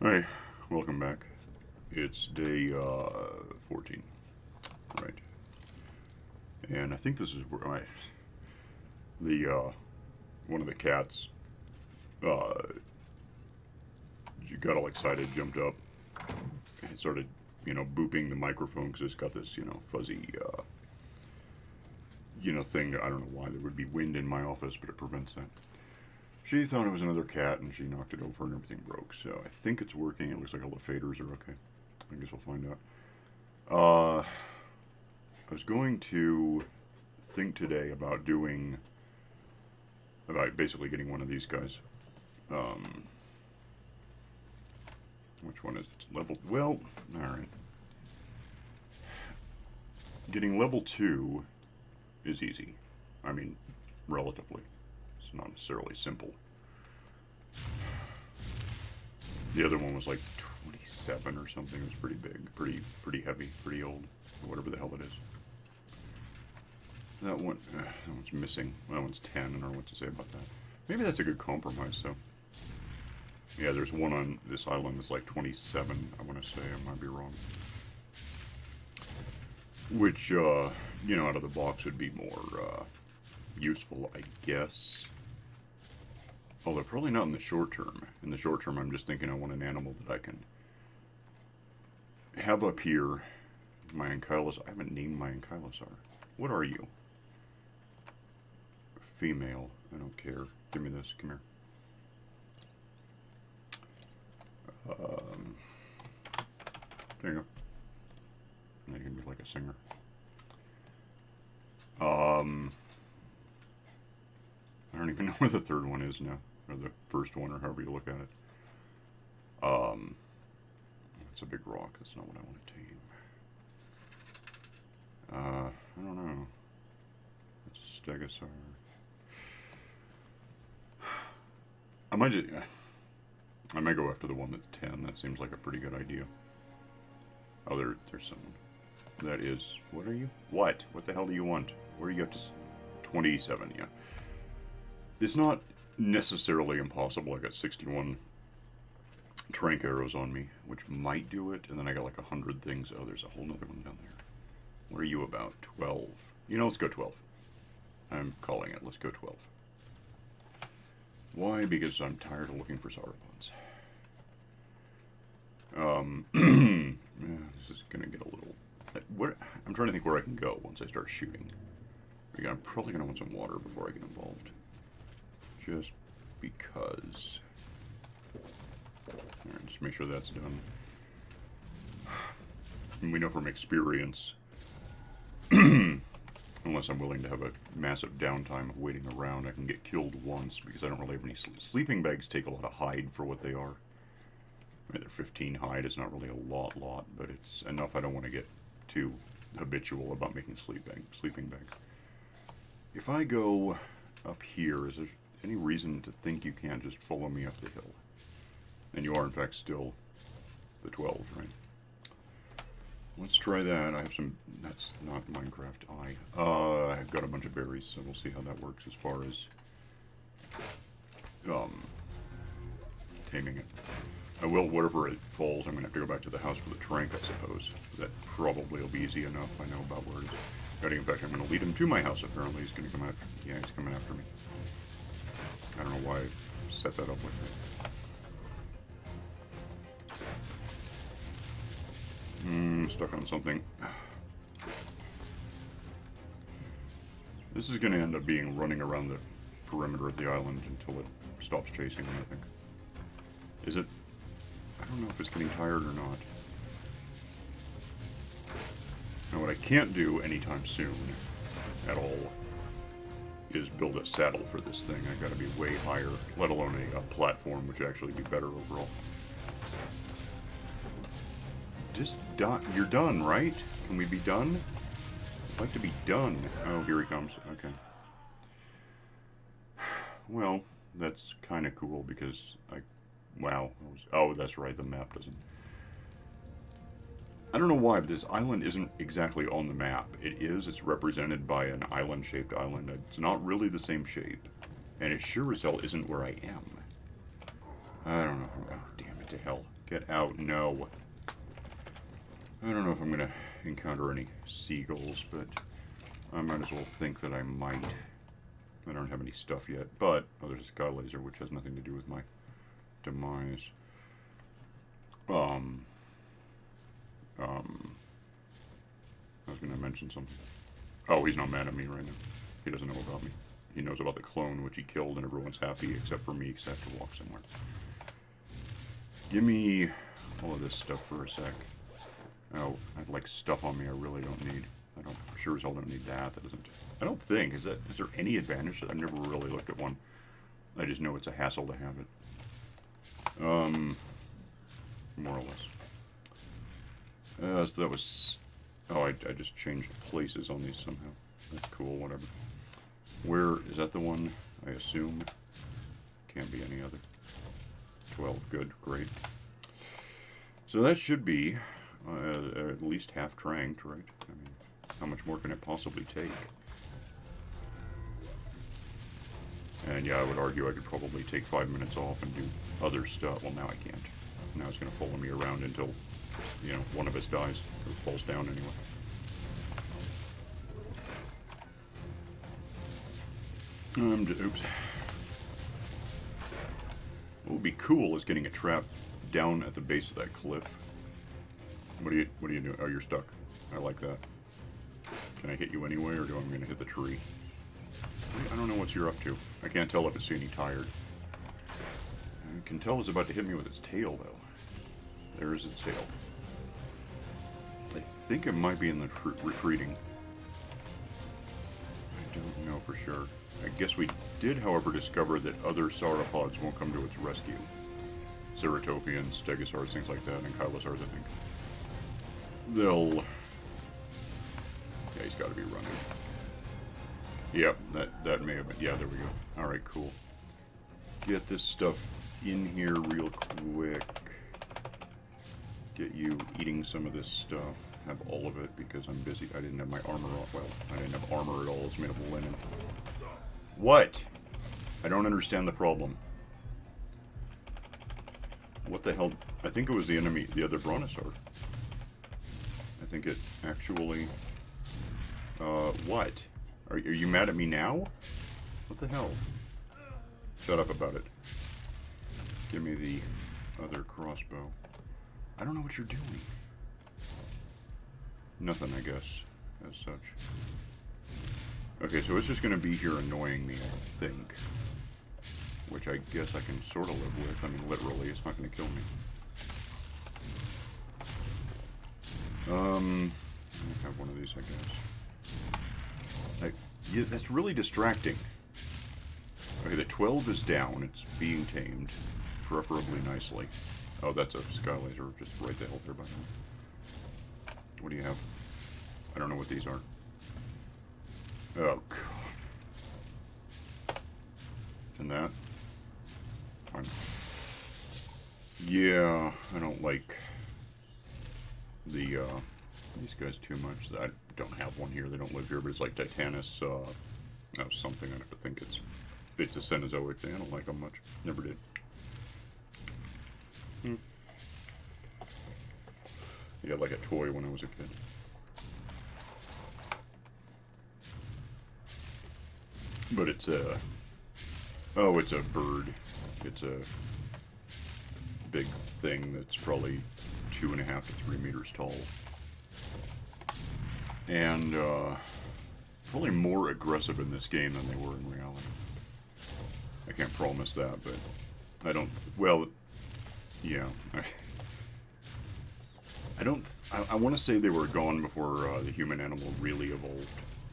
Hey, welcome back. It's day 14, right? And I think this is where one of the cats got all excited, jumped up, and started, booping the microphone because it's got this, fuzzy, thing. I don't know why there would be wind in my office, but it prevents that. She thought it was another cat, and she knocked it over, and everything broke. So I think it's working. It looks like all the faders are okay. I guess we'll find out. I was going to think today about basically getting one of these guys. Which one is it? Level? Well, all right. Getting level 2 is easy. I mean, relatively. It's not necessarily simple. The other one was like 27 or something. It was pretty big, pretty heavy, pretty old, or whatever the hell it is. That one's missing. That one's 10. I don't know what to say about that. Maybe that's a good compromise, though. Yeah, there's one on this island that's like 27, I want to say. I might be wrong. Which, out of the box would be more useful, I guess. Although probably not in the short term. In the short term, I'm just thinking I want an animal that I can have up here. My ankylosaur. I haven't named my ankylosaur. What are you? Female. I don't care. Give me this. Come here. There you go. Now you can be like a singer. I don't even know where the third one is now. Or the first one, or however you look at it. It's a big rock. That's not what I want to tame. I don't know. It's a stegosaur. I might go after the one that's 10. That seems like a pretty good idea. Oh, there's someone. That is... What are you? What? What the hell do you want? Where do you have to... 27, yeah. It's not necessarily impossible. I got 61 trank arrows on me, which might do it. And then I got like 100 things. Oh, there's a whole nother one down there. What are you about? 12. Let's go 12. I'm calling it. Let's go 12. Why? Because I'm tired of looking for sauropods. This is gonna get a little... I'm trying to think where I can go once I start shooting. I'm probably gonna want some water before I get involved. Just because. Alright, just make sure that's done. And we know from experience, unless I'm willing to have a massive downtime of waiting around, I can get killed once because I don't really have any sleeping bags. Take a lot of hide for what they are. I mean, they're 15 hide. It's not really a lot, but it's enough. I don't want to get too habitual about making sleeping bags. If I go up here, is there any reason to think you can't just follow me up the hill? And you are, in fact, still the 12, right? Let's try that. I have some... That's not Minecraft I've got a bunch of berries, so we'll see how that works as far as taming it. I will, wherever it falls, I'm going to have to go back to the house for the trank, I suppose. That probably will be easy enough. I know about where it is. In fact, I'm going to lead him to my house, apparently. He's going to come after me. Yeah, he's coming after me. I don't know why I set that up with me. Stuck on something. This is going to end up being running around the perimeter of the island until it stops chasing me, I think. Is it? I don't know if it's getting tired or not. Now, what I can't do anytime soon at all is build a saddle for this thing. I gotta be way higher, let alone a platform, which would actually be better overall. Just done. You're done, right? Can we be done? I'd like to be done. Oh, here he comes. Okay. Well, that's kind of cool because wow. Oh, that's right. The map doesn't... I don't know why, but this island isn't exactly on the map. It is. It's represented by an island-shaped island. It's not really the same shape. And it sure as hell isn't where I am. I don't know. Oh, damn it to hell. Get out. No. I don't know if I'm going to encounter any seagulls, but I might as well think that I might. I don't have any stuff yet, but oh, there's a sky laser, which has nothing to do with my demise. I was going to mention something. Oh, he's not mad at me right now. He doesn't know about me. He knows about the clone, which he killed, and everyone's happy except for me, because I have to walk somewhere. Give me all of this stuff for a sec. Oh, I'd like stuff on me I really don't need. I don't sure as hell don't need that. That doesn't. I don't think. Is there any advantage? I've never really looked at one. I just know it's a hassle to have it. More or less. So that was. Oh, I just changed places on these somehow. That's cool. Whatever. Where is that? The one I assume. Can't be any other. 12. Good. Great. So that should be at least half tranked, right? I mean, how much more can it possibly take? And yeah, I would argue I could probably take 5 minutes off and do other stuff. Well, now I can't. Now it's going to follow me around until, you know, one of us dies or falls down anyway. Oops. What would be cool is getting a trap down at the base of that cliff. What are you doing? Oh, you're stuck. I like that. Can I hit you anyway, or do I'm going to hit the tree? I don't know what you're up to. I can't tell if it's any tired. I can tell it's about to hit me with its tail, though. There's its tail. I think it might be in the retreating. I don't know for sure. I guess we did, however, discover that other sauropods won't come to its rescue. Ceratopians, stegosaurs, things like that, and chylosaurs, I think. They'll... Yeah, he's got to be running. Yep, that may have been... Yeah, there we go. Alright, cool. Get this stuff in here real quick. Get you eating some of this stuff. Have all of it because I'm busy. I didn't have my armor on. Well, I didn't have armor at all. It's made of linen. What? I don't understand the problem. What the hell? I think it was the enemy, the other brontosaur. I think it actually... what? Are you mad at me now? What the hell? Shut up about it. Give me the other crossbow. I don't know what you're doing. Nothing, I guess, as such. Okay, so it's just going to be here annoying me, I think. Which I guess I can sort of live with. I mean, literally, it's not going to kill me. I have one of these, I guess. Yeah, that's really distracting. Okay, the 12 is down. It's being tamed, preferably nicely. Oh, that's a sky laser just right the hell there by now. What do you have? I don't know what these are. Oh, God. And that? Fine. Yeah, I don't like the, these guys too much. I don't have one here. They don't live here, but it's like Titanus, something. I have to think it's a Cenozoic thing. I don't like them much. Never did. Yeah, like a toy when I was a kid. But it's a... Oh, it's a bird. It's a big thing that's probably 2.5 to 3 meters tall. And, probably more aggressive in this game than they were in reality. I can't promise that, but I don't... Well, yeah. I want to say they were gone before the human animal really evolved.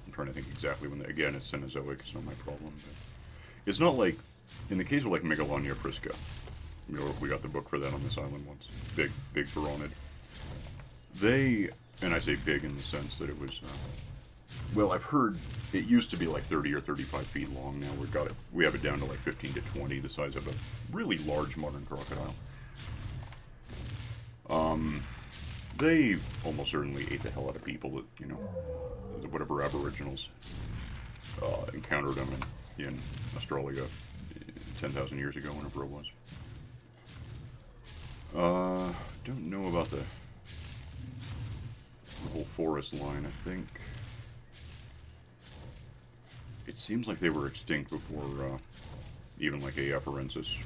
I'm trying to think exactly when. Again, it's Cenozoic. It's not my problem. But it's not like in the case of like Megalonia prisca. You know, we got the book for that on this island once. Big baronid. They, and I say big in the sense that it was. Well, I've heard it used to be like 30 or 35 feet long. Now we have it down to like 15 to 20, the size of a really large modern crocodile. They almost certainly ate the hell out of people that, you know, whatever aboriginals encountered them in Australia 10,000 years ago, whenever it was. don't know about the whole forest line. I think it seems like they were extinct before even like A. afarensis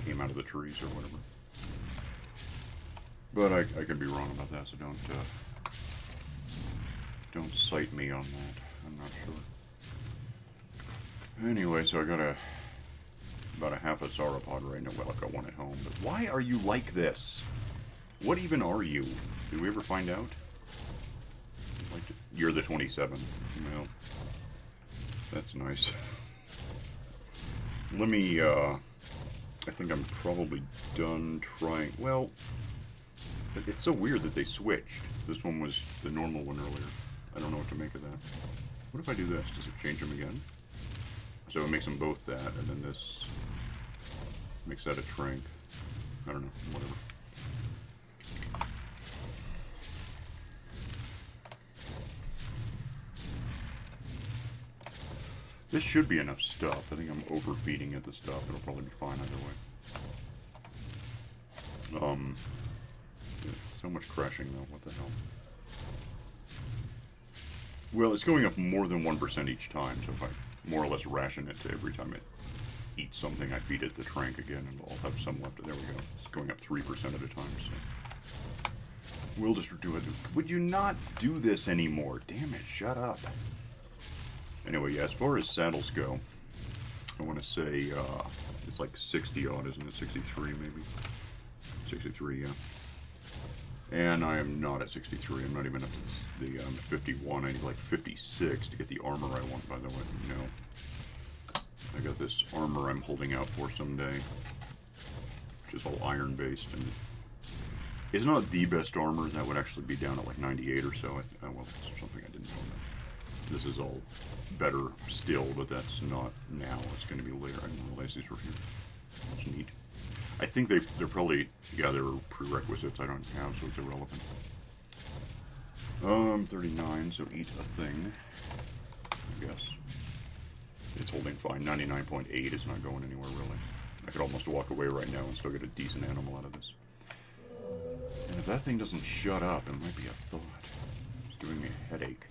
came out of the trees or whatever. But I could be wrong about that, so don't cite me on that. I'm not sure. Anyway, so I got about a half a sauropod right now. Well, I've got one at home. But why are you like this? What even are you? Did we ever find out? You're the 27th. Well, that's nice. Let me, I think I'm probably done trying. Well, it's so weird that they switched. This one was the normal one earlier. I don't know what to make of that. What if I do this? Does it change them again? So it makes them both that, and then this makes that a trank. I don't know, whatever. This should be enough stuff. I think I'm overfeeding it the stuff. It'll probably be fine either way. So much crashing though, what the hell? Well, it's going up more than 1% each time, so if I more or less ration it to every time it eats something, I feed it the trank again, and I'll have some left. There we go. It's going up 3% at a time, so we'll just do it. Would you not do this anymore? Damn it, shut up. Anyway, yeah, as far as saddles go, I want to say it's like 60 odd, isn't it? 63 maybe? 63, yeah. And I am not at 63. I'm not even up to the 51. I need like 56 to get the armor I want, by the way. No. I got this armor I'm holding out for someday, which is all iron-based, and it's not the best armor. That would actually be down at like 98 or so. Well, that's something I didn't know about. This is all better still, but that's not now. It's going to be later. I didn't realize these were here. That's neat. I think they're probably, yeah, they're prerequisites I don't have, so it's irrelevant. 39, so eat a thing, I guess. It's holding fine. 99.8 is not going anywhere, really. I could almost walk away right now and still get a decent animal out of this. And if that thing doesn't shut up, it might be a thought. It's giving me a headache.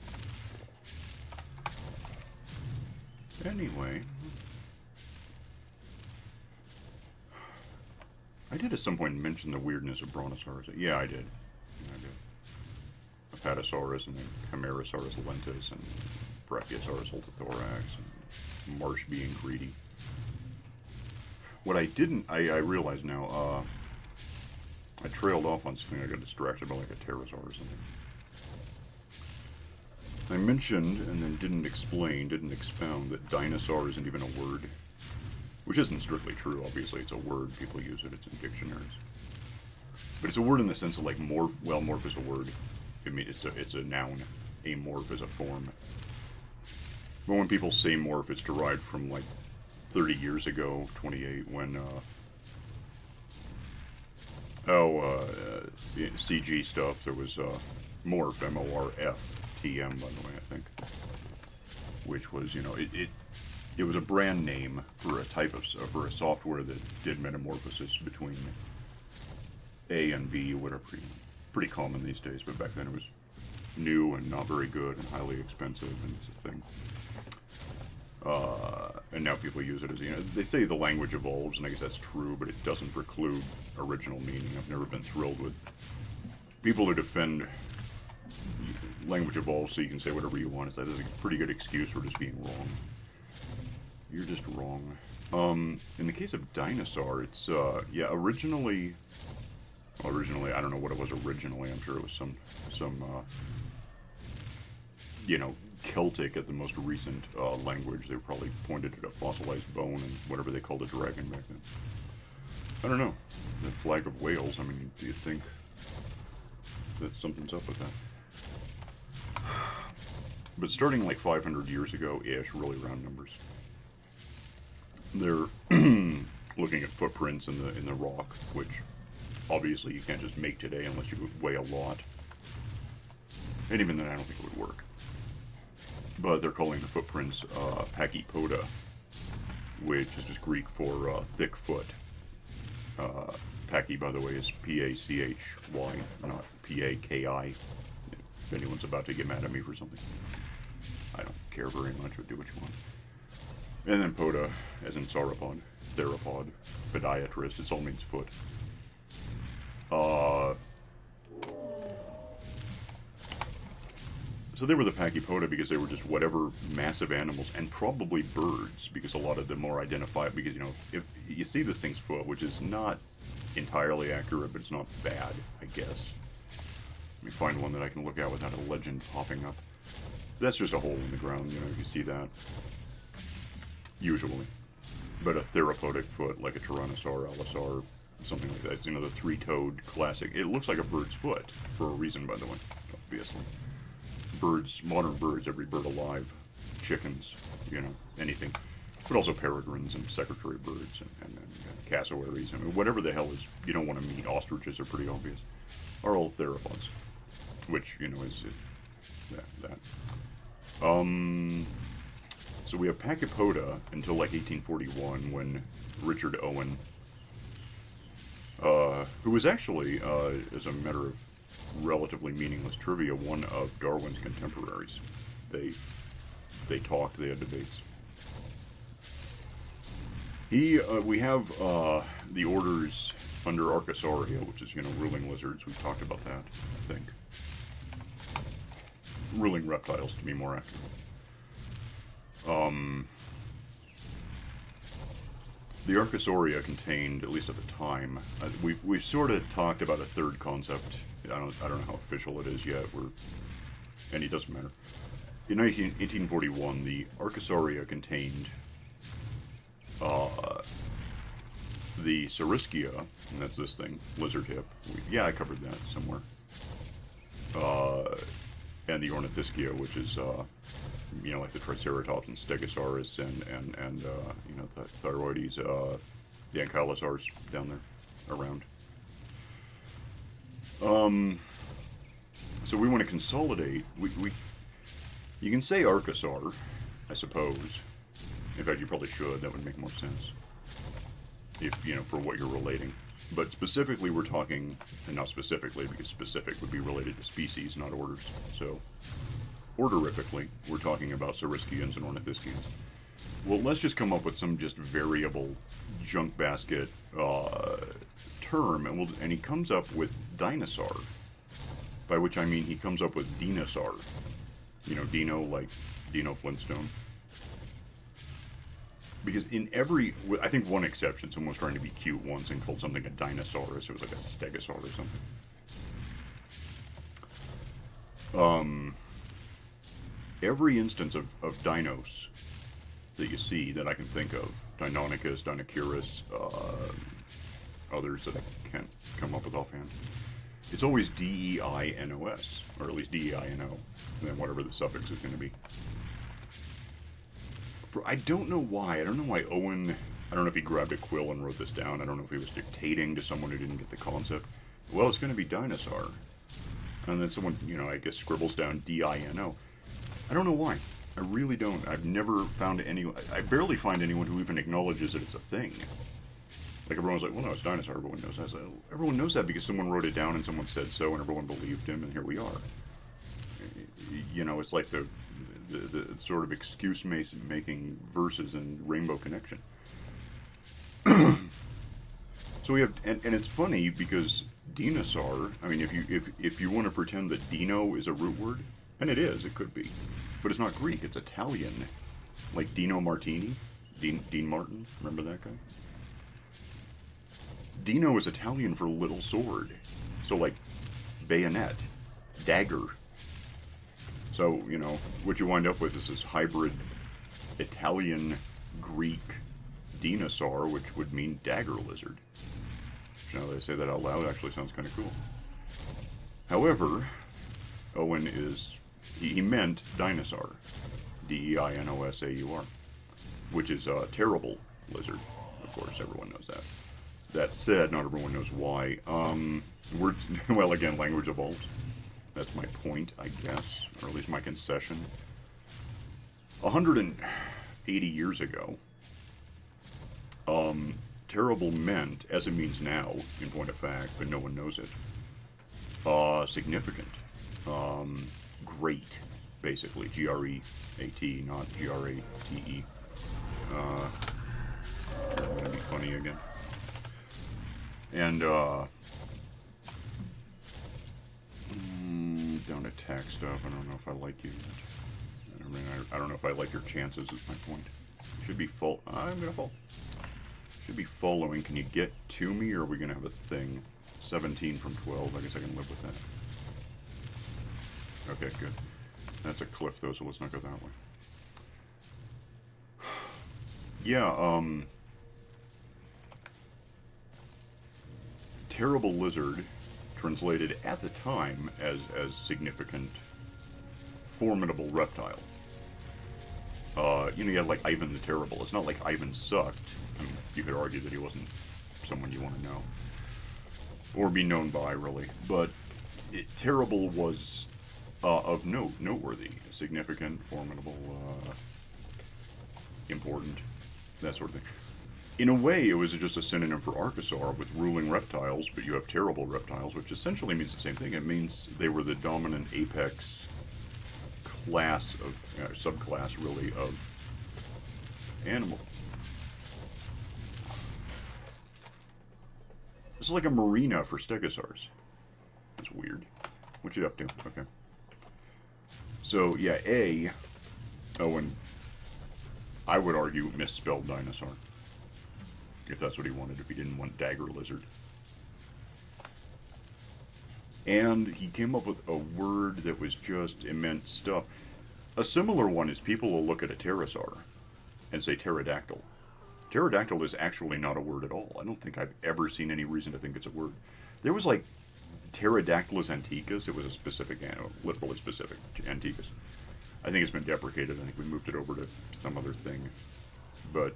Anyway... I did at some point mention the weirdness of Brontosaurus. Yeah, I did. Yeah, I did. Apatosaurus and then Camarasaurus lentis and Brachiosaurus holtothorax and Marsh being greedy. What I didn't, I realize now, I trailed off on something. I got distracted by like a pterosaur or something. I mentioned and then didn't explain, didn't expound that dinosaur isn't even a word. Which isn't strictly true, obviously. It's a word. People use it. It's in dictionaries. But it's a word in the sense of, like, morph. Well, morph is a word. I mean, it's a noun. Amorph is a form. But when people say morph, it's derived from, like, 30 years ago, 28, when, CG stuff. There was, morph, M-O-R-F-T-M, by the way, I think. Which was, you know, it was a brand name for a type of, for a software that did metamorphosis between A and B, whatever. Pretty common these days, but back then it was new and not very good and highly expensive, and it's a thing. And now people use it as, you know, they say the language evolves, and I guess that's true, but it doesn't preclude original meaning. I've never been thrilled with people who defend language evolves so you can say whatever you want. It's a pretty good excuse for just being wrong. You're just wrong. In the case of dinosaur, it's, yeah, originally, I don't know what it was originally. I'm sure it was some, you know, Celtic at the most recent language. They probably pointed at a fossilized bone and whatever they called a dragon back then. I don't know. The flag of Wales, I mean, do you think that something's up with that? But starting like 500 years ago-ish, really round numbers, they're looking at footprints in the rock, which obviously you can't just make today unless you weigh a lot. And even then, I don't think it would work. But they're calling the footprints Pachypoda, which is just Greek for thick foot. Pachy, by the way, is P-A-C-H-Y, not P-A-K-I. If anyone's about to get mad at me for something. I don't care very much, but do what you want. And then poda, as in sauropod, theropod, podiatrist, it all means foot. So they were the Pachypoda because they were just whatever massive animals, and probably birds, because a lot of them are identified, because, you know, if you see this thing's foot, which is not entirely accurate, but it's not bad, I guess. Let me find one that I can look at without a legend popping up. That's just a hole in the ground, you know, you see that. Usually. But a theropodic foot, like a Tyrannosaur, Allosaur, something like that. It's, you know, the three-toed classic. It looks like a bird's foot, for a reason, by the way, obviously. Birds, modern birds, every bird alive, chickens, you know, anything. But also peregrines and secretary birds and cassowaries. I mean, whatever the hell is you don't want to meet. Ostriches are pretty obvious. Are all theropods. Which, you know, is that. So we have Pachypoda until like 1841 when Richard Owen, who was actually, as a matter of relatively meaningless trivia, one of Darwin's contemporaries. They talked, they had debates. We have the orders under Archosauria, which is, you know, ruling lizards. We've talked about that, I think. Ruling reptiles, to be more accurate. The Archosauria contained, at least at the time, we've sort of talked about a third concept. I don't know how official it is yet. And it doesn't matter. In 1841, the Archosauria contained the Saurischia, and that's this thing, lizard hip. Yeah, I covered that somewhere. And the Ornithischia, which is, you know, like the Triceratops and Stegosaurus and you know, the Thyroides, the Ankylosaurs down there around. So we want to consolidate. You can say Archosaur, I suppose. In fact, you probably should. That would make more sense. If, you know, for what you're relating. But specifically, we're talking, and not specifically, because specific would be related to species, not orders. So, orderifically, we're talking about Saurischians and Ornithischians. Well, let's just come up with some just variable junk basket term, and he comes up with dinosaur, by which I mean he comes up with dinosaur. You know, Dino, like Dino Flintstone. Because in every, I think one exception, someone was trying to be cute once and called something a dinosaurus. It was like a stegosaur or something. Every instance of dinos that you see that I can think of, Deinonychus, Deinonychurus, others that I can't come up with offhand, it's always D-E-I-N-O-S, or at least D-E-I-N-O, and then whatever the suffix is going to be. I don't know why. I don't know why Owen, I don't know if he grabbed a quill and wrote this down. I don't know if he was dictating to someone who didn't get the concept. Well, it's going to be dinosaur. And then someone, you know, I guess scribbles down D-I-N-O. I don't know why. I really don't. I've never found anyone, I barely find anyone who even acknowledges that it's a thing. Like, everyone's like, well, no, it's dinosaur. Everyone knows that. So, everyone knows that because someone wrote it down and someone said so and everyone believed him, and here we are. You know, it's like the sort of excuse-making verses in Rainbow Connection. So we have, and it's funny because dinosaur, I mean, if you want to pretend that dino is a root word, and it is, it could be, but it's not Greek, it's Italian. Like Dino Martini, Dean Martin, remember that guy? Dino is Italian for little sword. So like bayonet, dagger. So, you know, what you wind up with is this hybrid Italian-Greek dinosaur, which would mean dagger lizard. Now that I say that out loud, it actually sounds kind of cool. However, Owen he meant dinosaur. D-E-I-N-O-S-A-U-R. Which is a terrible lizard. Of course, everyone knows that. That said, not everyone knows why. Well, again, language evolves. That's my point, I guess, or at least my concession. 180 years ago, terrible meant, as it means now, in point of fact, but no one knows it, significant. Great, basically. G-R-E-A-T, not G-R-A-T-E. I'm gonna be funny again. And, down to attack stuff. I don't know if I like you. I don't know if I like your chances, is my point. You should be full. I'm gonna fall. Should be following. Can you get to me, or are we gonna have a thing? 17 from 12. I guess I can live with that. Okay, good. That's a cliff, though, so let's not go that way. Yeah, terrible lizard, translated at the time as significant, formidable reptile. You know, you had like Ivan the Terrible. It's not like Ivan sucked. I mean, you could argue that he wasn't someone you want to know. Or be known by, really. But Terrible was of noteworthy, significant, formidable, important, that sort of thing. In a way, it was just a synonym for Archosaur with ruling reptiles, but you have terrible reptiles, which essentially means the same thing. It means they were the dominant apex class of, subclass, really, of animal. It's like a marina for stegosaurs. That's weird. What you up to? Okay. So, yeah, and I would argue misspelled dinosaur. If that's what he wanted, if he didn't want dagger lizard. And he came up with a word that was just immense stuff. A similar one is people will look at a pterosaur and say pterodactyl. Pterodactyl is actually not a word at all. I don't think I've ever seen any reason to think it's a word. There was like Pterodactylus antiquus. It was a specific, literally specific antiquus. I think it's been deprecated. I think we moved it over to some other thing. But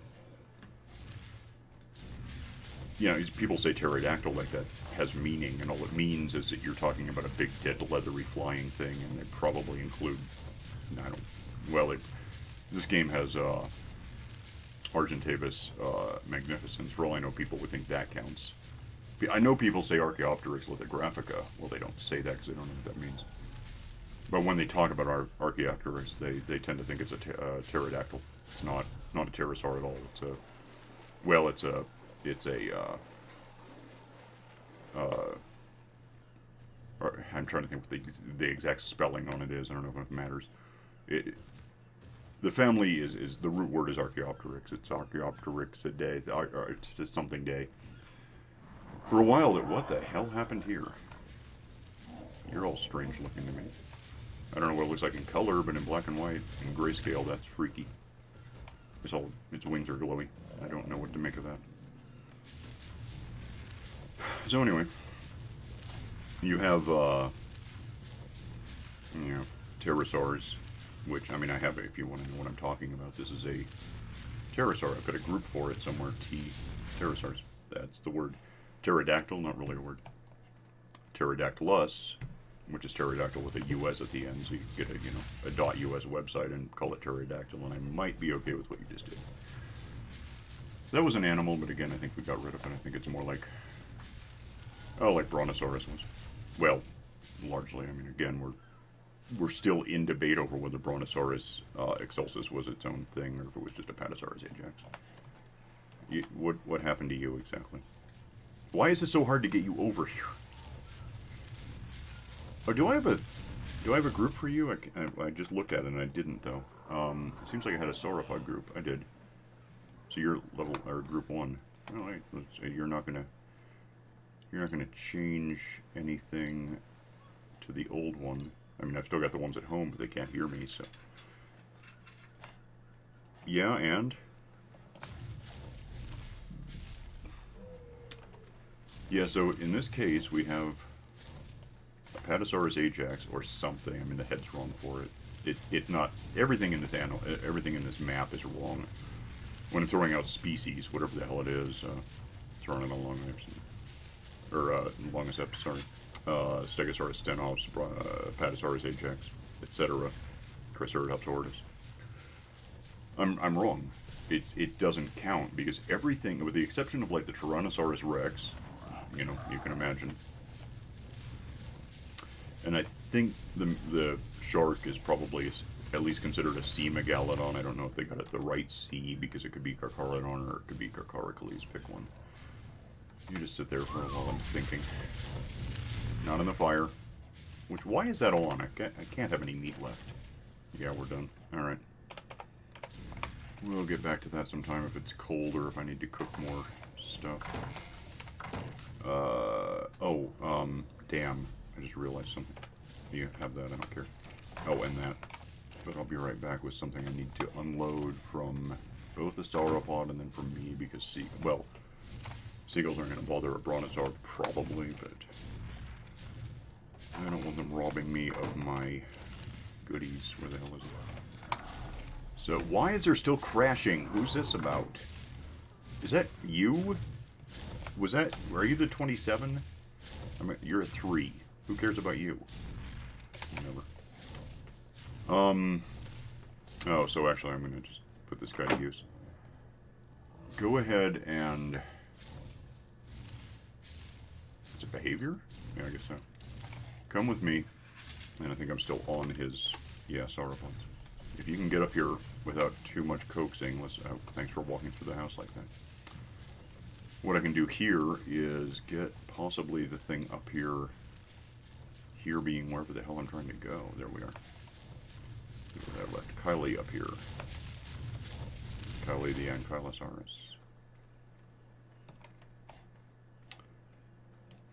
you know, people say pterodactyl like that has meaning, and all it means is that you're talking about a big, dead, leathery flying thing, and they probably include, this game has Argentavis magnificens. For all I know, people would think that counts. I know people say Archaeopteryx lithographica. Well, they don't say that because they don't know what that means. But when they talk about Archaeopteryx, they tend to think it's a pterodactyl. It's not a pterosaur at all. I'm trying to think what the exact spelling on it is. I don't know if it matters. The family is the root word is Archaeopteryx. It's Archaeopteryxidae. It's something day. For a while, what the hell happened here? You're all strange looking to me. I don't know what it looks like in color, but in black and white, in grayscale, that's freaky. Its wings are glowy. I don't know what to make of that. So anyway, you have, pterosaurs, which, I mean, I have, if you want to know what I'm talking about, this is a pterosaur. I've got a group for it somewhere, pterosaurs. That's the word. Pterodactyl, not really a word. Pterodactylus, which is pterodactyl with a US at the end, so you can get a .us website and call it pterodactyl, and I might be okay with what you just did. That was an animal, but again, I think we got rid of it. I think it's more like, like Brontosaurus was. Well, largely. I mean, again, we're still in debate over whether Brontosaurus excelsus was its own thing, or if it was just a Patasaurus ajax. What happened to you exactly? Why is it so hard to get you over here? Oh, do I have a group for you? I just looked at it and I didn't though. It seems like I had a sauropod group. I did. So you're level or group 1. All right. You're not gonna change anything to the old one. I mean, I've still got the ones at home, but they can't hear me. So yeah, and yeah. So in this case, we have a Patasaurus ajax or something. I mean, the head's wrong for it. It's not everything in this everything in this map is wrong. When I'm throwing out species, whatever the hell it is, throwing it along Longiceps, sorry, Stegosaurus stenops, Patasaurus ajax, etc., Triceratopsaurus. I'm wrong. it doesn't count because everything, with the exception of like the Tyrannosaurus Rex, you know, you can imagine. And I think the shark is probably at least considered a sea megalodon. I don't know if they got it the right sea because it could be Carcharodon or it could be Carcharocles. Pick one. You just sit there for a while and thinking. Not in the fire. Which, why is that on? I can't have any meat left. Yeah, we're done. Alright. We'll get back to that sometime if it's cold or if I need to cook more stuff. Damn. I just realized something. You have that, I don't care. Oh, and that. But I'll be right back with something I need to unload from both the sauropod and then from me because, seagulls aren't going to bother a brontosaur, probably, but I don't want them robbing me of my goodies. Where the hell is it? So, why is there still crashing? Who's this about? Is that you? Are you the 27? You're a 3. Who cares about you? Whatever. Oh, so actually I'm going to just put this guy to use. Go ahead and... Is it behavior? Yeah, I guess so. Come with me. And I think I'm still on his... Yeah, sauropods. If you can get up here without too much coaxing, oh, thanks for walking through the house like that. What I can do here is get possibly the thing up here. Here being wherever the hell I'm trying to go. There we are. I left Kylie up here. Kylie the Ankylosaurus.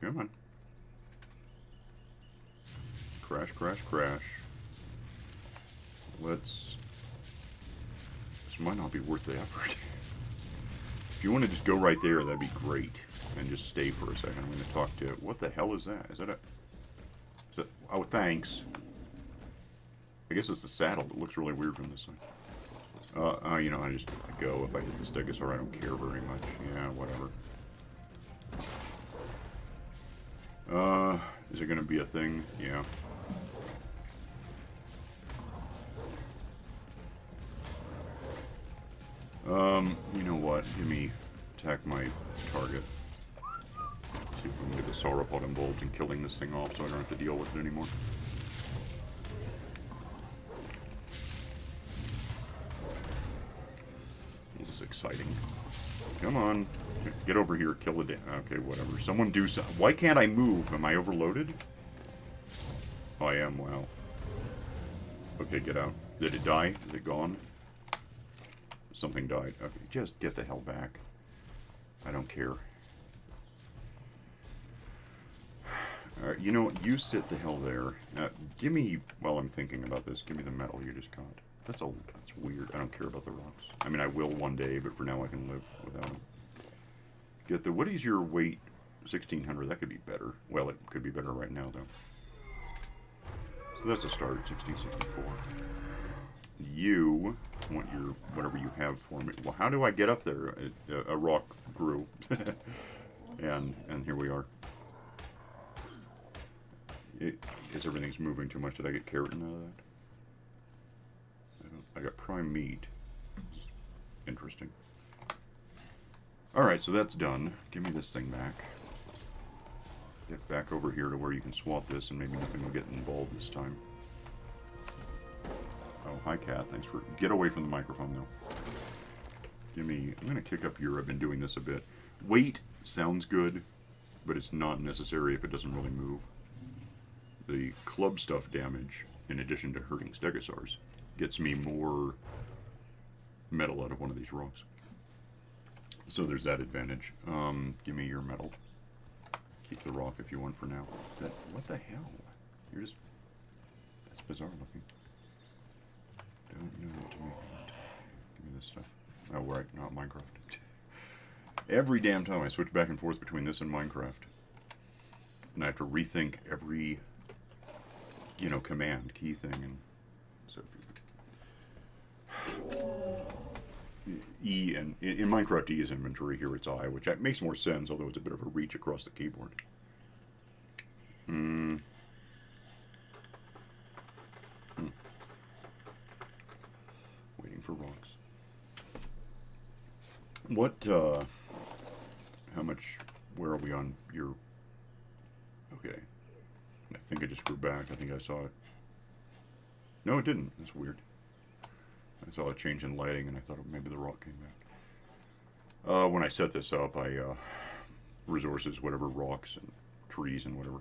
Come on. Crash, crash, crash. This might not be worth the effort. If you want to just go right there, that'd be great. And just stay for a second. I'm going to talk to... What the hell is that? Is that... Oh, thanks. I guess it's the saddle. It looks really weird from this side. You know, I just go. If I hit the stegosaur, I don't care very much. Yeah, whatever. Is it going to be a thing? Yeah. You know what? Give me... Attack my target. See if we can get the sauropod involved in killing this thing off so I don't have to deal with it anymore. This is exciting. Come on. Get over here. Kill the damn... Okay, whatever. Someone do something. Why can't I move? Am I overloaded? Oh, I am. Wow. Okay, get out. Did it die? Is it gone? Something died. Okay, just get the hell back. I don't care. Alright, you know what? You sit the hell there. Give me, while I'm thinking about this, give me the metal you just got. That's weird. I don't care about the rocks. I mean, I will one day, but for now I can live without them. Get the, what is your weight? 1600. That could be better. Well, it could be better right now, though. So that's a start, 1664. You want your, whatever you have for me. Well, how do I get up there? A rock grew. and here we are. Everything's moving too much. Did I get keratin out of that? I got prime meat. Interesting. Alright, so that's done. Give me this thing back. Get back over here to where you can swap this and maybe nothing will get involved this time. Oh, hi cat. Thanks for... Get away from the microphone, though. Give me... I'm going to kick up here. I've been doing this a bit. Weight sounds good, but it's not necessary if it doesn't really move. The club stuff damage, in addition to hurting stegosaurs, gets me more metal out of one of these rocks. So there's that advantage. Give me your metal. Keep the rock if you want for now. What the hell? You're just... That's bizarre looking. Don't know what to make that. Give me this stuff. Oh, right, not Minecraft. Every damn time I switch back and forth between this and Minecraft. And I have to rethink every, you know, command, key thing, and so... E, and in Minecraft, E is inventory, here it's I, which makes more sense, although it's a bit of a reach across the keyboard. Waiting for rocks. What, how much, where are we on your, okay. I think it just grew back. I think I saw it. No, it didn't. That's weird. I saw a change in lighting and I thought maybe the rock came back. When I set this up, resources, whatever, rocks and trees and whatever,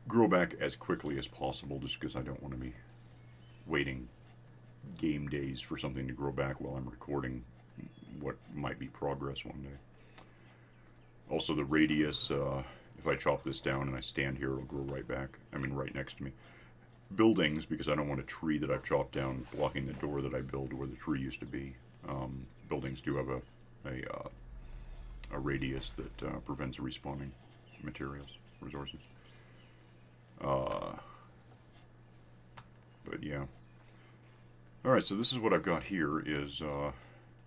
grow back as quickly as possible just because I don't want to be waiting game days for something to grow back while I'm recording what might be progress one day. Also the radius, if I chop this down and I stand here, it'll grow right back. I mean right next to me. Buildings, because I don't want a tree that I've chopped down blocking the door that I built where the tree used to be. Buildings do have a radius that prevents respawning materials, resources. But yeah. Alright, so this is what I've got here is an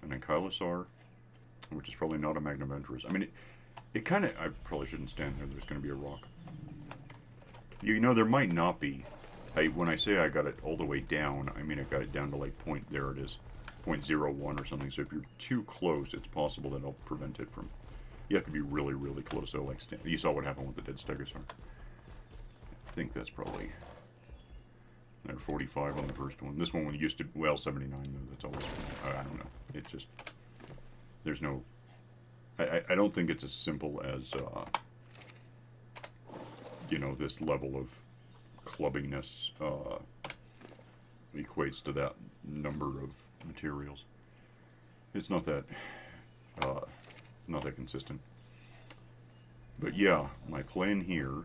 ankylosaur, which is probably not a magnaventris. I mean, it kind of, I probably shouldn't stand there, there's going to be a rock. You know, there might not be. When I say I got it all the way down, I mean I got it down to like there it is, 0.01 or something. So if you're too close, it's possible that I'll prevent it from. You have to be really, really close. So like you saw what happened with the dead stegosaur. I think that's probably 45 on the first one. This one used to, well, 79 though. That's always, I don't know. It's just, there's no. I don't think it's as simple as you know, this level of clubbiness equates to that number of materials. It's not that consistent. But yeah, my plan here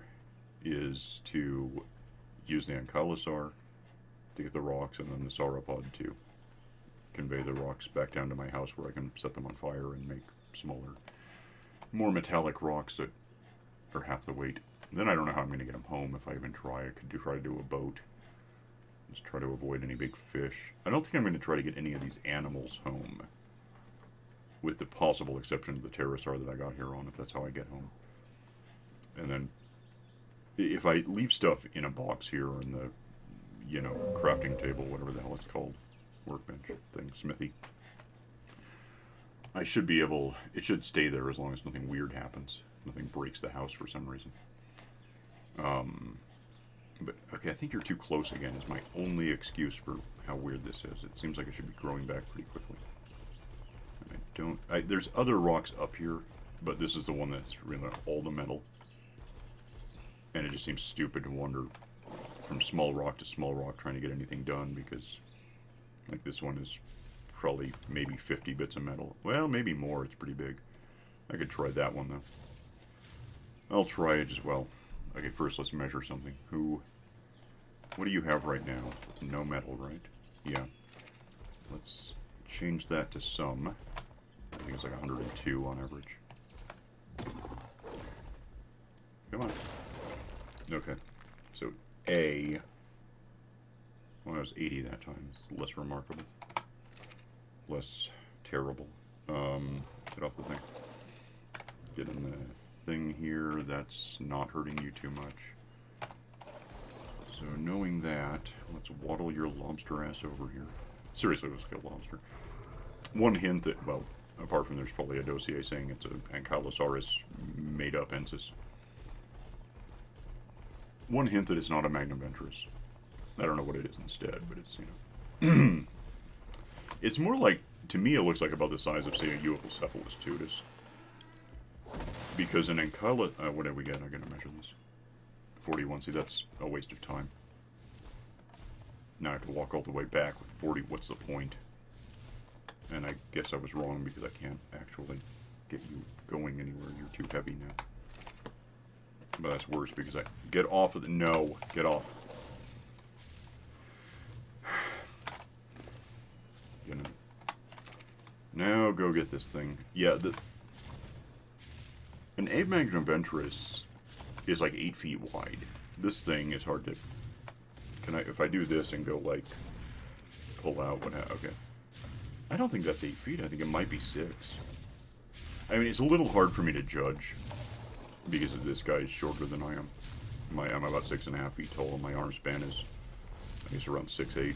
is to use the ankylosaur to get the rocks, and then the sauropod to convey the rocks back down to my house where I can set them on fire and make smaller, more metallic rocks that are half the weight. Then I don't know how I'm going to get them home if I even try. I could try to do a boat. Just try to avoid any big fish. I don't think I'm going to try to get any of these animals home. With the possible exception of the pterosaur that I got here on, if that's how I get home. And then, if I leave stuff in a box here in the, you know, crafting table, whatever the hell it's called, workbench thing, smithy, I should be able, it should stay there as long as nothing weird happens. Nothing breaks the house for some reason. But, okay, I think you're too close again is my only excuse for how weird this is. It seems like it should be growing back pretty quickly. There's other rocks up here, but this is the one that's really all the metal. And it just seems stupid to wander from small rock to small rock trying to get anything done, because, like, this one is probably maybe 50 bits of metal. Well, maybe more, it's pretty big. I could try that one, though. I'll try it as well. Okay, first let's measure something. What do you have right now? No metal, right? Yeah. Let's change that to some. I think it's like 102 on average. Come on. Okay. So A. Well, that was 80 that time. It's less remarkable. Less terrible. Get off the thing. Get in the thing here. That's not hurting you too much. So knowing that, let's waddle your lobster ass over here. Seriously, let's kill lobster. One hint that, well, apart from there's probably a dossier saying it's an Ankylosaurus made-up-ensis. One hint that it's not a magnaventris. I don't know what it is instead, but it's, you know. It's more like, to me it looks like about the size of, say, a Euoplocephalus tutus. Because an Ankylo... what did we get? I'm going to measure this. 41. See, that's a waste of time. Now I have to walk all the way back with 40. What's the point? And I guess I was wrong because I can't actually get you going anywhere. You're too heavy now. But that's worse because I... Get off of the... No! Get off. Gonna... Now go get this thing. Yeah, an Abe magnaventris is like 8 feet wide. This thing is hard to... if I do this and go like... Pull out what... Okay. I don't think that's 8 feet. I think it might be 6. I mean, it's a little hard for me to judge because this guy is shorter than I am. I'm about 6.5 feet tall, and my arm span is, I guess, around 6'8".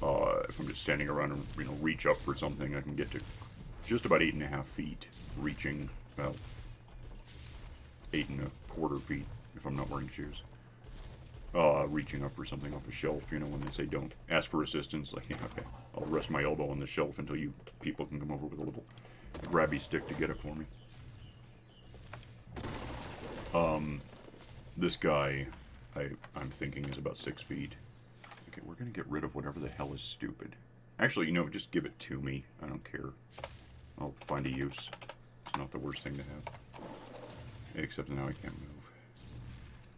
If I'm just standing around and, you know, reach up for something, I can get to just about 8.5 feet, reaching about 8.25 feet if I'm not wearing shoes. Reaching up for something off a shelf, you know, when they say don't ask for assistance, like, yeah, okay, I'll rest my elbow on the shelf until you people can come over with a little grabby stick to get it for me. This guy, I'm thinking is about 6 feet. Okay, we're gonna get rid of whatever the hell is stupid. Actually, you know, just give it to me. I don't care. I'll find a use. It's not the worst thing to have. Except now I can't move.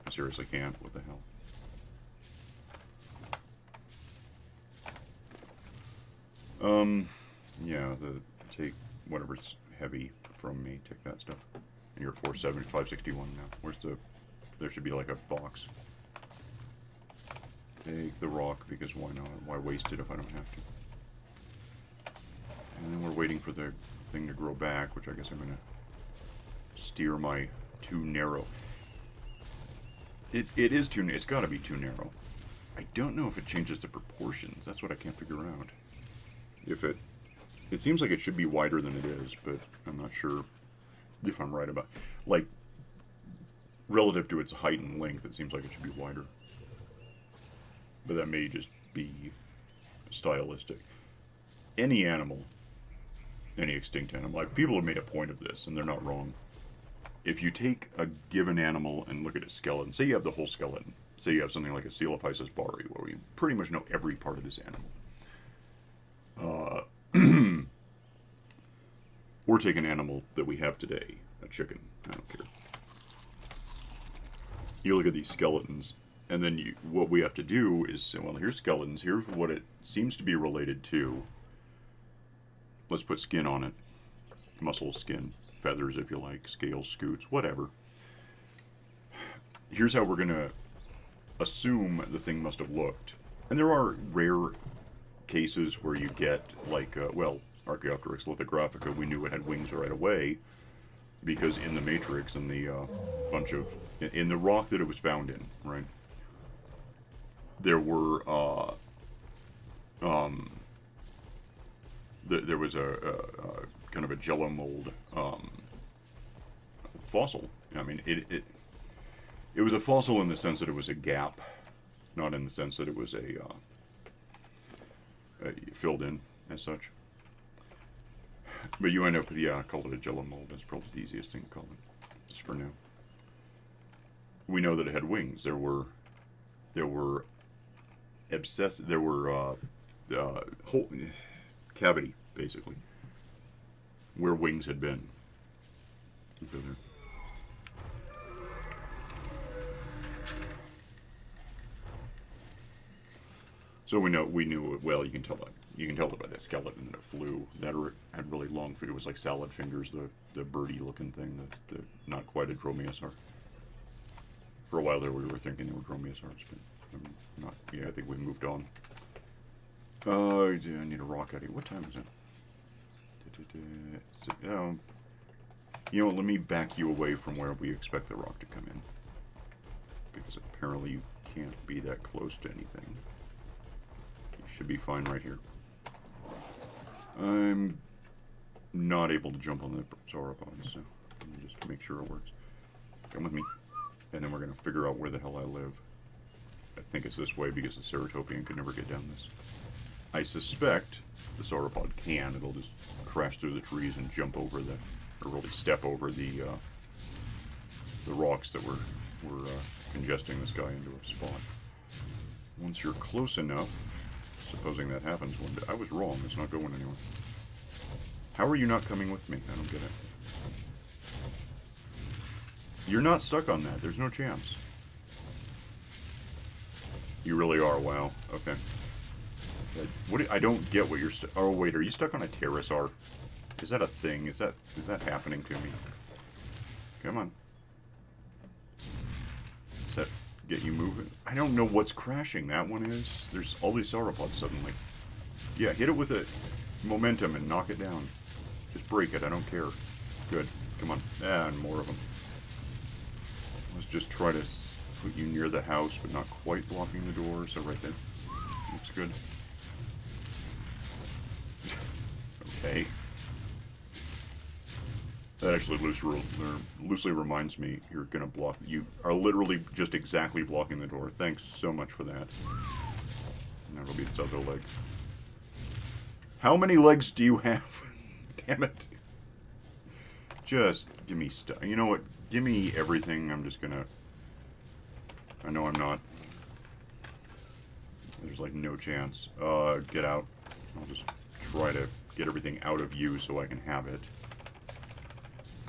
I seriously can't. What the hell? Yeah, take whatever's heavy from me. Take that stuff. And you're 470, 561 now. Where's the... There should be like a box. Take the rock, because why not? Why waste it if I don't have to? And then we're waiting for the thing to grow back, which I guess I'm going to steer my too narrow. It is too... It's got to be too narrow. I don't know if it changes the proportions. That's what I can't figure out. If it... It seems like it should be wider than it is, but I'm not sure if I'm right about... Like, relative to its height and length, it seems like it should be wider. But that may just be stylistic. Any animal, any extinct animal, like, people have made a point of this, and they're not wrong. If you take a given animal and look at its skeleton, say you have the whole skeleton, say you have something like a Coelophysis bari, where you pretty much know every part of this animal. Or take an animal that we have today, a chicken, I don't care. You look at these skeletons, and then what we have to do is say, well, here's skeletons, here's what it seems to be related to. Let's put skin on it. Muscle, skin, feathers if you like, scales, scoots, whatever. Here's how we're going to assume the thing must have looked. And there are rare cases where you get, like, well, Archaeopteryx lithographica, we knew it had wings right away, because in the matrix, in the bunch of... In the rock that it was found in, right? There were, there was a kind of a jello mold fossil. I mean, it was a fossil in the sense that it was a gap, not in the sense that it was a filled in as such. But you end up with, yeah, I call it a jello mold. That's probably the easiest thing to call it, just for now. We know that it had wings. There were whole cavity, basically, where wings had been. So we knew it well. You can tell it by the skeleton that it flew. That or it had really long feet. It was like salad fingers, the birdie looking thing, the not quite a dromaeosaur. For a while there, we were thinking they were dromaeosaurs, but not. Yeah, I think we moved on. I need a rock out of here. What time is it? You know, let me back you away from where we expect the rock to come in, because apparently you can't be that close to anything. You should be fine right here. I'm not able to jump on the sauropod, so let me just make sure it works. Come with me, and then we're going to figure out where the hell I live. I think it's this way because the Ceratopian could never get down this. I suspect the sauropod can. It'll just crash through the trees and jump over or really step over the rocks that were congesting this guy into a spot. Once you're close enough, supposing that happens one day. I was wrong. It's not going anywhere. How are you not coming with me? I don't get it. You're not stuck on that. There's no chance. You really are. Wow. Okay. I don't get what you're... Oh, wait. Are you stuck on a pterosaur? Is that a thing? Is that happening to me? Come on. Does that get you moving? I don't know what's crashing. That one is. There's all these sauropods suddenly. Yeah, hit it with a momentum and knock it down. Just break it. I don't care. Good. Come on. And more of them. Let's just try to put you near the house, but not quite blocking the door. So right there. Looks good. Okay. That actually loosely reminds me, you're gonna block. You are literally just exactly blocking the door. Thanks so much for that. And that'll be its other leg. How many legs do you have? Damn it. Just give me stuff. You know what? Give me everything. I'm just gonna... I know I'm not. There's like no chance. Get out. I'll just try to get everything out of you so I can have it.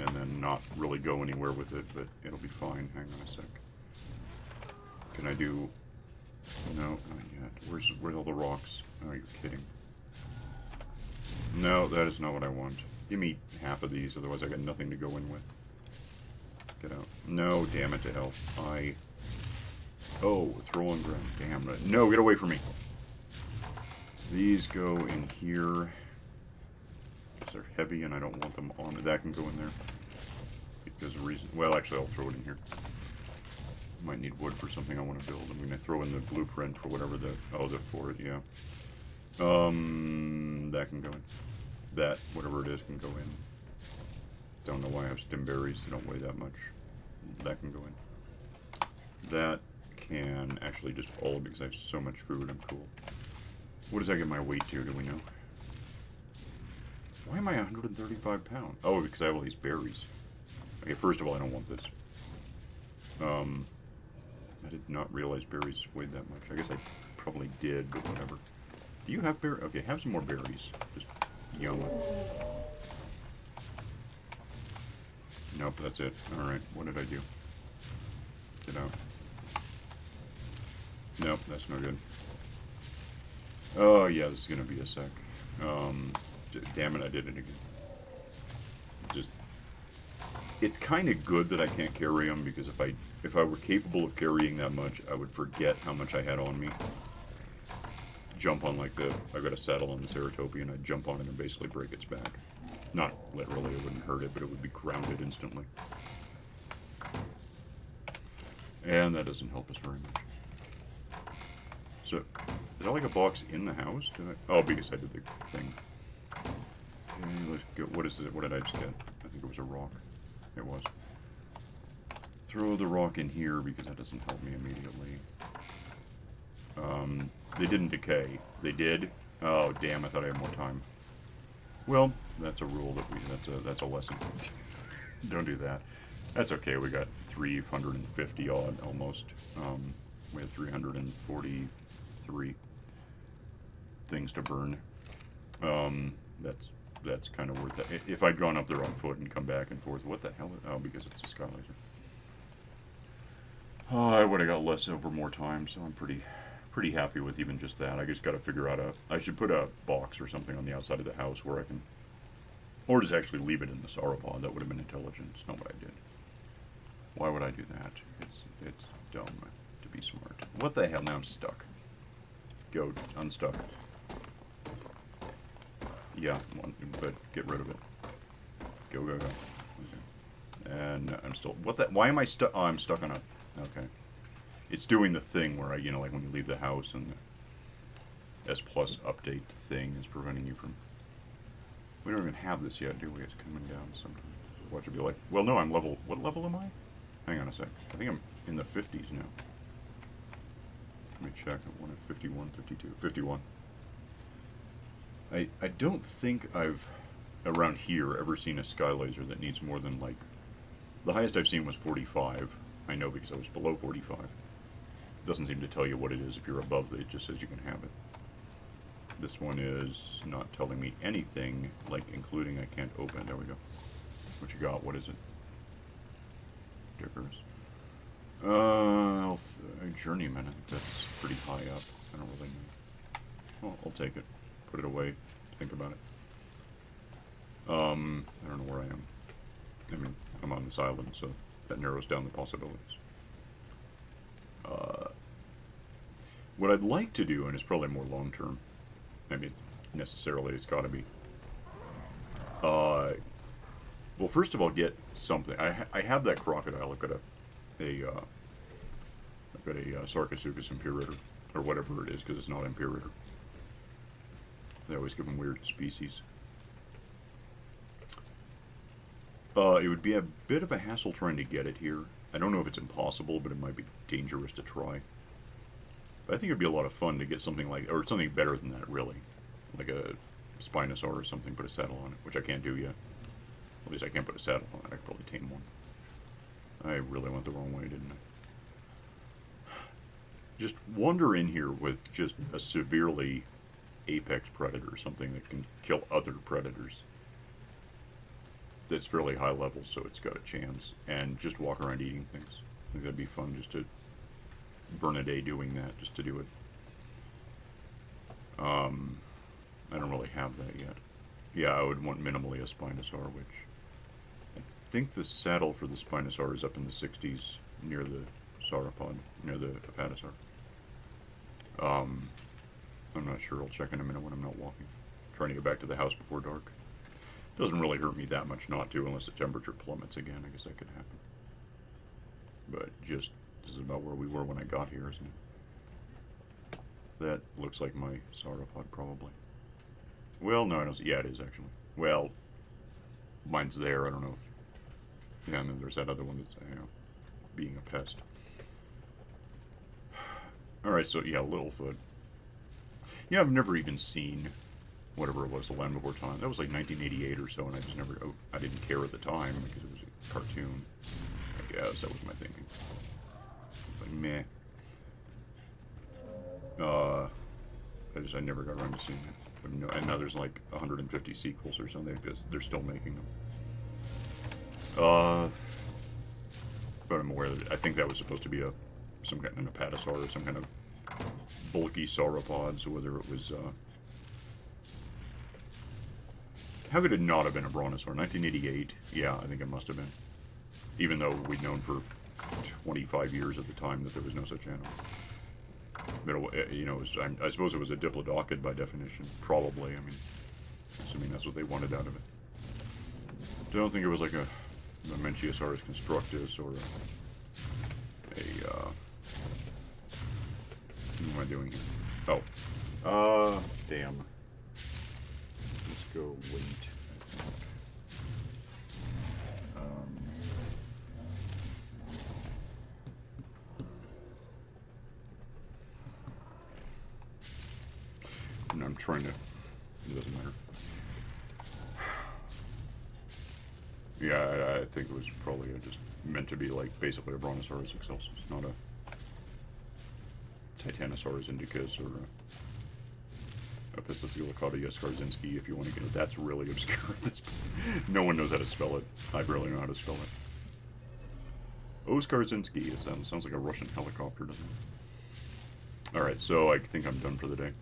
And then not really go anywhere with it, but it'll be fine. Hang on a sec. Can I do... No, not yet. Where's all the rocks? Oh, you're kidding. No, that is not what I want. Give me half of these, otherwise I got nothing to go in with. Get out. No, damn it to hell. Oh, throw on ground. Damn it. No, get away from me. These go in here. They're heavy and I don't want them on. That can go in there. Because of reason. Well, actually, I'll throw it in here. Might need wood for something I want to build. I'm going to throw in the blueprint for whatever the... Oh, the for it, yeah. That can go in. That, whatever it is, can go in. Don't know why I have stem berries. They don't weigh that much. That can go in. That can actually just all because I have so much food. I'm cool. What does that get my weight to? Do we know? Why am I 135 pounds? Oh, because I have all these berries. Okay, first of all, I don't want this. I did not realize berries weighed that much. I guess I probably did, but whatever. Do you have berries? Okay, have some more berries. Just young. Nope, that's it. Alright, what did I do? Get out. Nope, that's no good. Oh, yeah, this is going to be a sec. Damn it, I did it again. Just, it's kind of good that I can't carry them, because if I were capable of carrying that much, I would forget how much I had on me. Jump on like I got a saddle on the Ceratopia, and I'd jump on it and basically break its back. Not literally, it wouldn't hurt it, but it would be grounded instantly. And that doesn't help us very much. So, is that like a box in the house? Oh, because I did the thing. Okay, let's go. What is it? What did I just get? I think it was a rock. It was. Throw the rock in here because that doesn't help me immediately. They didn't decay. They did. Oh, damn! I thought I had more time. Well, that's a rule that that's a lesson. Don't do that. That's okay. We got 350 odd almost. We had 343 things to burn. That's kind of worth it. If I'd gone up there on foot and come back and forth, what the hell? Oh, because it's a sky laser. Oh, I would have got less over more time, so I'm pretty happy with even just that. I just got to figure out I should put a box or something on the outside of the house where I can, or just actually leave it in the sauropod. That would have been intelligent. It's not what I did. Why would I do that? It's dumb to be smart. What the hell? Now I'm stuck. Go, unstuck. Yeah, but get rid of it. Go, go, go. Okay. And I'm still... What the... Why am I stuck? Oh, I'm stuck on a... Okay. It's doing the thing where you know, like when you leave the house and the S Plus update thing is preventing you from... We don't even have this yet, do we? It's coming down sometime. Watch it be like... Well, no, I'm level... What level am I? Hang on a sec. I think I'm in the 50s now. Let me check. I want at 51, 52, 51. I don't think I've, around here, ever seen a sky laser that needs more than, like, the highest I've seen was 45. I know because I was below 45. It doesn't seem to tell you what it is if you're above it. It just says you can have it. This one is not telling me anything, like, including I can't open. There we go. What you got? What is it? Dickers. Journeyman. I think that's pretty high up. I don't really know. Well, I'll take it. Put it away. Think about it. I don't know where I am. I mean, I'm on this island, so that narrows down the possibilities. What I'd like to do, and it's probably more long-term, I mean, necessarily it's got to be, well, first of all, get something. I have that crocodile. I've got a Sarcosuchus imperator, or whatever it is, because it's not imperator. They always give them weird species. It would be a bit of a hassle trying to get it here. I don't know if it's impossible, but it might be dangerous to try. But I think it'd be a lot of fun to get something like, or something better than that, really. Like a Spinosaur or something, put a saddle on it, which I can't do yet. At least I can't put a saddle on it. I could probably tame one. I really went the wrong way, didn't I? Just wander in here with just a severely apex predator, something that can kill other predators. That's fairly high level, so it's got a chance. And just walk around eating things. I think that'd be fun just to burn a day doing that, just to do it. I don't really have that yet. Yeah, I would want minimally a Spinosaur, which I think the saddle for the Spinosaur is up in the 60s near the sauropod, near the Apatosaur. I'm not sure. I'll check in a minute when I'm not walking. Trying to get back to the house before dark. Doesn't really hurt me that much not to, unless the temperature plummets again. I guess that could happen. But just, this is about where we were when I got here, isn't it? That looks like my sauropod, probably. Well, no, I don't see. Yeah, it is, actually. Well, mine's there. I don't know if... Yeah, and then there's that other one that's, you know, being a pest. Alright, so, yeah, Littlefoot. Yeah, I've never even seen whatever it was, The Land Before Time. That was like 1988 or so, and I just never... Oh, I didn't care at the time, because it was a cartoon. I guess that was my thinking. It's like, meh. I never got around to seeing it. But no, and now there's like 150 sequels or something. They're still making them. But I'm aware that I think that was supposed to be some kind of an Apatosaur or some kind of bulky sauropod. So whether it was how could it not have been a Brontosaur? 1988. Yeah, I think it must have been. Even though we'd known for 25 years at the time that there was no such animal. But, you know, I suppose it was a diplodocid by definition. Probably. I mean, assuming that's what they wanted out of it. I don't think it was like a Mamenchiasaurus constructus or what am I doing here? Oh. Damn. Let's go wait. And I'm trying to... It doesn't matter. Yeah, I think it was probably just meant to be like basically a Brontosaurus excelsus, not a Titanosaurus indicus or a Pisciculacotta skarzinski, if you want to get it. That's really obscure. No one knows how to spell it. I barely know how to spell it. Skarzinski. It sounds like a Russian helicopter, doesn't it? Alright, so I think I'm done for the day.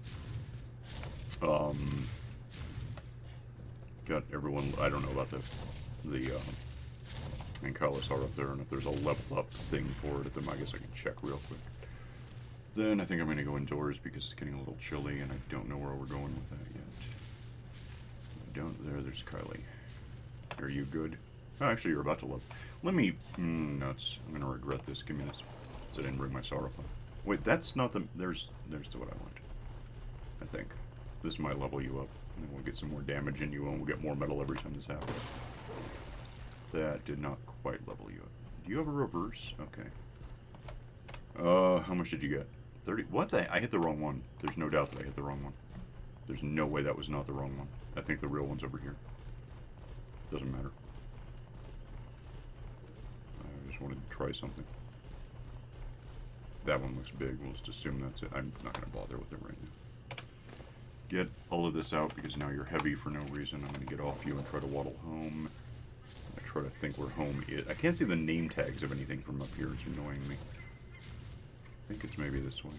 Got everyone... I don't know about the Ankylosaur up there, and if there's a level up thing for it, then I guess I can check real quick. Then I think I'm going to go indoors because it's getting a little chilly, and I don't know where we're going with that yet. There's Kylie. Are you good? Oh, actually, you're about to love. Let me... nuts. I'm going to regret this. Give me this. So I didn't bring my sauropod. Wait, that's not the... There's the what I want. I think. This might level you up. And then we'll get some more damage in you, and we'll get more metal every time this happens. That did not quite level you up. Do you have a reverse? Okay. How much did you get? 30? What the? I hit the wrong one. There's no doubt that I hit the wrong one. There's no way that was not the wrong one. I think the real one's over here. Doesn't matter. I just wanted to try something. That one looks big. We'll just assume that's it. I'm not going to bother with it right now. Get all of this out because now you're heavy for no reason. I'm going to get off you and try to waddle home. I try to think where home is. I can't see the name tags of anything from up here. It's annoying me. I think it's maybe this way.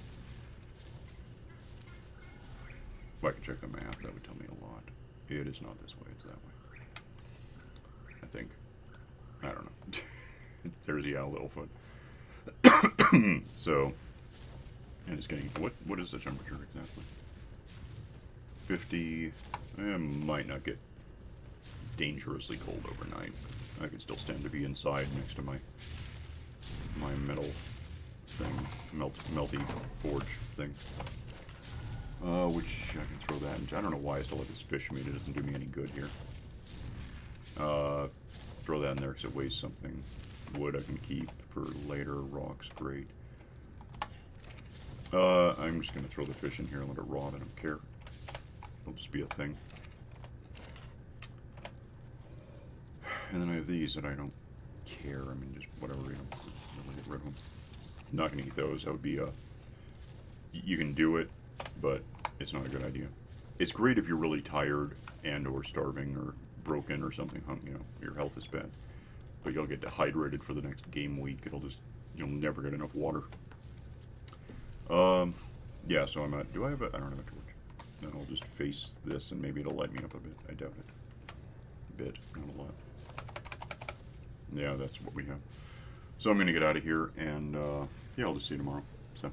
If I could check the map, that would tell me a lot. It is not this way, it's that way. I think. I don't know. There's the Littlefoot. So, and it's getting, what is the temperature exactly? 50, might not get dangerously cold overnight. I can still stand to be inside next to my metal thing, melty forge thing. Which I can throw that into. I don't know why I still have this fish meat. It doesn't do me any good here. throw that in there because it weighs something. Wood I can keep for later. Rocks, great. I'm just going to throw the fish in here and let it rot. I don't care. It'll just be a thing. And then I have these that I don't care. I mean, just whatever, you know, I'll get rid of them. I'm not going to eat those. That would be a... You can do it, but it's not a good idea. It's great if you're really tired and or starving or broken or something, you know, your health is bad. But you'll get dehydrated for the next game week. You'll never get enough water. Yeah, so I'm at, do I have a, I don't have a torch. No, I'll just face this and maybe it'll light me up a bit. I doubt it. A bit, not a lot. Yeah, that's what we have. So I'm going to get out of here and, yeah, I'll just see you tomorrow. So.